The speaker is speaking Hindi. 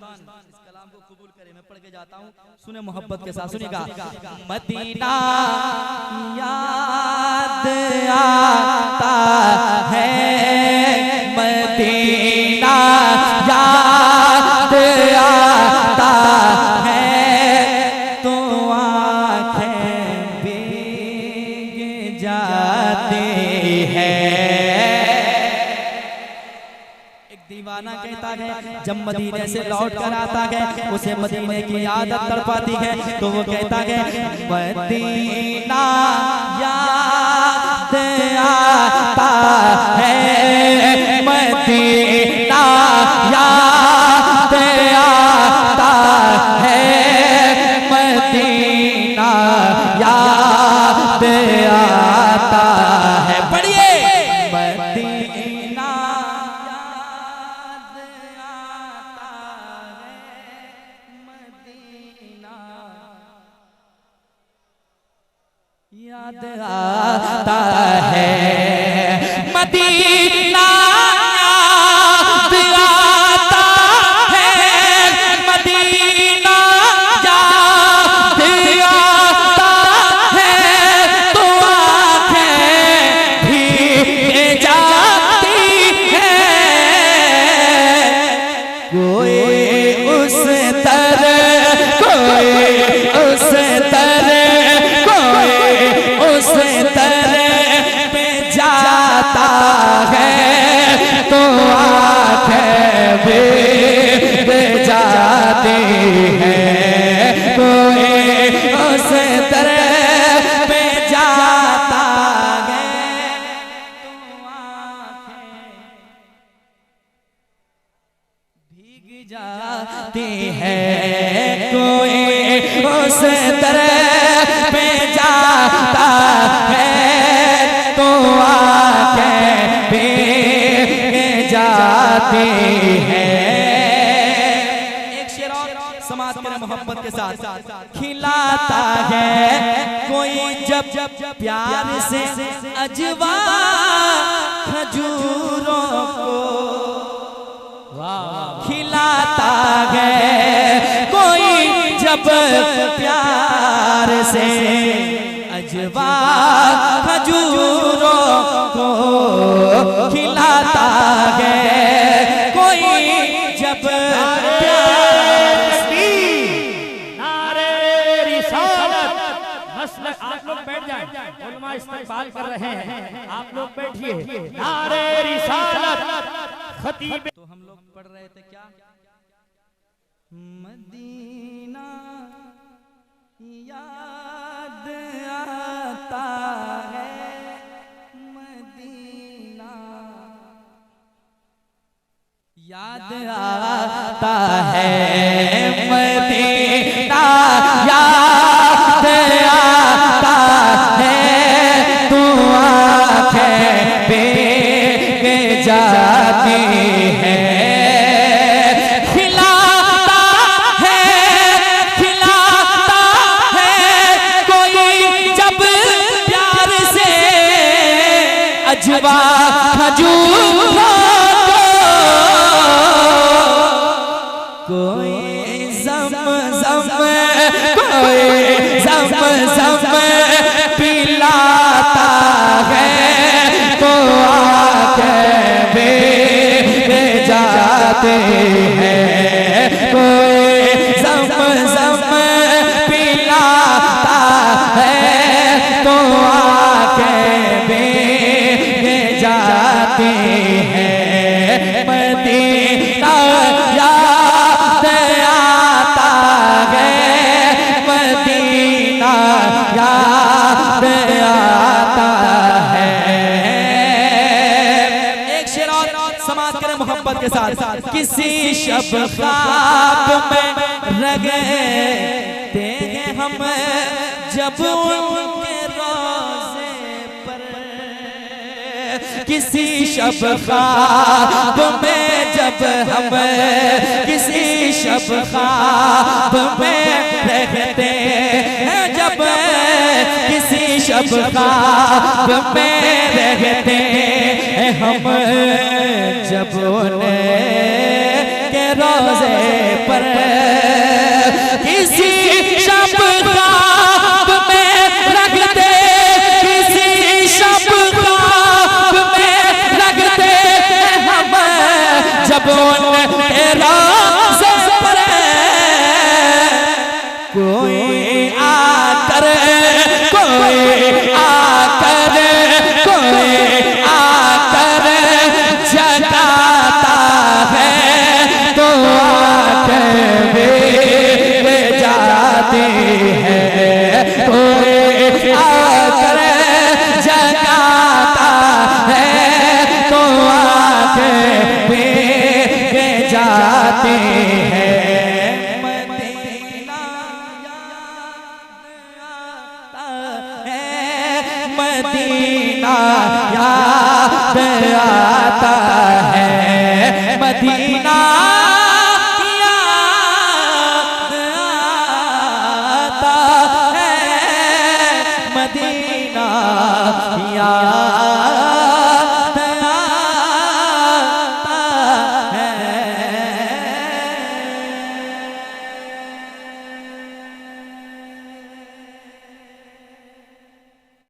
इस कलाम को कबूल करे। मैं पढ़ के जाता हूँ, सुने मोहब्बत के साथ, सुनिएगा। मदीना याद आता है, मदीना याद आता है, तो आँखें भीग जाती है। दीवाना कहता है जब मदीने से लौट कर आता है उसे मदीने की आदत तड़पाती है, तो वो कहता है मदीना याद आता है, मदीना याद आता है, मदीना याद आता है। पढ़िए, याद आता है, मदीना याद आता है, मदीना याद आता है, तो आँखें भीग जाती है। कोई उस तरह, कोई उस तरह, उस तरह पे जाता है, तो आँखें भीग जाती है। कोई उस तरह पे जाता है, तो आँखें भीग जाती है। कोई उस तरह पे जाता है, तो आँखें भीग जाती है। एक शेर और समाज के मोहब्बत के साथ। खिलाता है कोई जब जब प्यार से अजवा खजूरों को, खिलाता है कोई जब प्यार से अजवा खजूरों को, खिलाता है कोई जब प्यार से। नारे रिसालत। मसलक, आप लोग बैठ जाएं, उलमा इस्तेमाल कर रहे हैं, आप लोग बैठिए। नारे रिसालत। खतीब तो हम लोग पढ़ रहे थे क्या, मदीना याद आता है, मदीना याद आता है, मदीना याद आता है, तो आँखें भीग जाती है। अजवा खजूरों को कोई ज़म-ज़म, कोई ज़म-ज़म पिलाता है, तो आँखें भीग जाती है। कोई ज़म-ज़म पिलाता है, तो आँखें जाती है। मदीना याद आता है, मदीना याद आता है। एक शेर और समाज के मोहब्बत के साथ। किसी शब ख्वाब में रगते हैं हम जब उनके रोज़े पर, किसी शब ख्वाब में जब हम, किसी शब ख्वाब में रहते हैं जब, किसी शब ख्वाब में रहते हैं हम जब उन्हें रोज़े पर किसी शब ख्वाब में लगते, किसी शब ख्वाब में लगते हम जब उनके रोज़े पर कोई आकर जगाता है तो आंखें भीग जाती है। कोई आकर जगाता है तो आंखें भीग जाती है। मदीना याद आता है, मदीना याद आता है, मदीना याद